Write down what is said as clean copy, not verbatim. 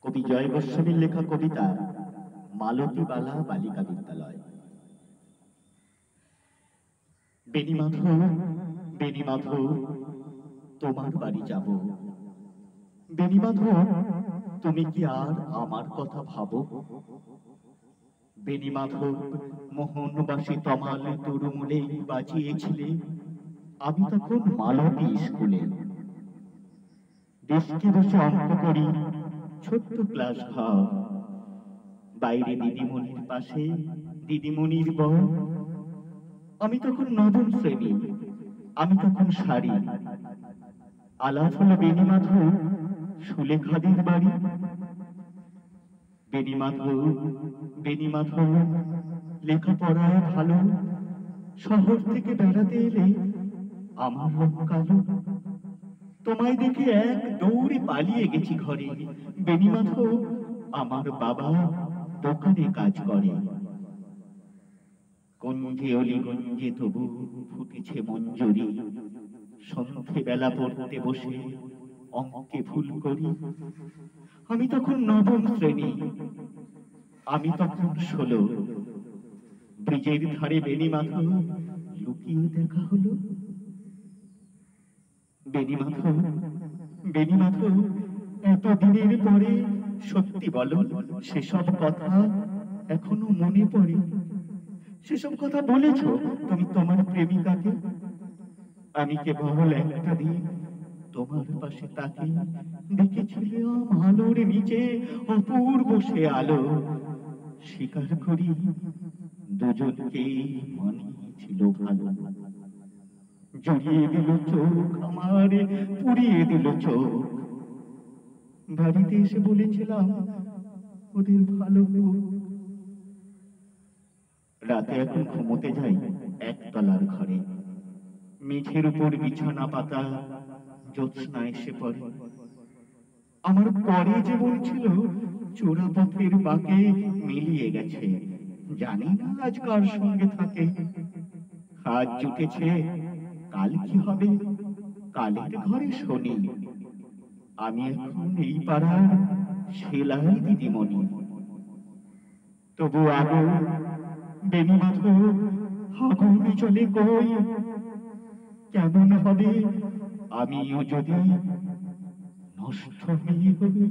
কবি জয় গোস্বামীর লেখা কবিতা মালতীবালা বালিকা বিদ্যালয়। বেণীমাধব, বেণীমাধব, তোমার বাড়ি যাব। বেণীমাধব, তুমি কি আর আমার কথা ভাবো? বেণীমাধব, মোহনবাসী তমাল তরুমূলে বাজিয়েছিলে, আমি তখন মালতী স্কুলে। ডেস্কে বসে অঙ্ক করি, ছোট্ট ক্লাস ঘর। বাইরে দিদিমণির পাশে দিদিমণির বর। আমি তখন নবম শ্রেণী, আমি তখন শাড়ি। আলাপ হলো বেণীমাধব, সুলেখাদের বাড়ি। বেণীমাধব, বেণীমাধব, লেখাপড়ায় ভালো, শহর থেকে বেড়াতে এলে আমার রং কালো। তোমায় দেখে এক দৌড়ে পালিয়ে গেছি ঘরে। বেণীমাধব, আমার বাবা দোকানে কাজ করে। গঞ্জে অলিগঞ্জে তবু ফুটেছে মঞ্জরি। সন্ধে বেলা পড়তে বসে অঙ্কে ভুল করি। আমি তখন নবম শ্রেণী, আমি তখন 16। ব্রিজের ধারে বেণীমাধব, লুকিয়ে দেখা হলো। বেণীমাধব, বেণীমাধব, এতদিনের পরে সত্যি বলো, সেসব কথা এখনো মনে পড়ে? সেসব কথা বলেছ তুমি তোমার প্রেমিকাকে? আমি কেবল একটা দিন তোমার পাশে তাকে দেখেছিলাম আলোর নিচে অপূর্ব সে আলো। স্বীকার করি দুজনকে মানিয়েছিল ভালো। জড়িয়ে দিল চোখ আমার, পুড়িয়ে দিল চোখ। বাড়িতে এসে বলেছিলাম ওদের ভালো হোক। রাতে এখন ঘুমোতে যাই একতলার ঘরে। মেঝের উপর বিছানা পাতা, জ্যোৎস্না এসে পড়ে। আমার পরে জীবন ছিল চোরা পথের বাঁকে মিলিয়ে গেছে। জানি না আজ কার সঙ্গে থাকে। আজ জুটেছে, কাল কি হবে কালের ঘরে শনি। আমি এখন এই পাড়ার সেলাই দিদিমণি। তবু আগুন, বেণীমাধব, আগুন চলে কই। কেমন হবে আমিও যদি নষ্ট মেয়ে হই।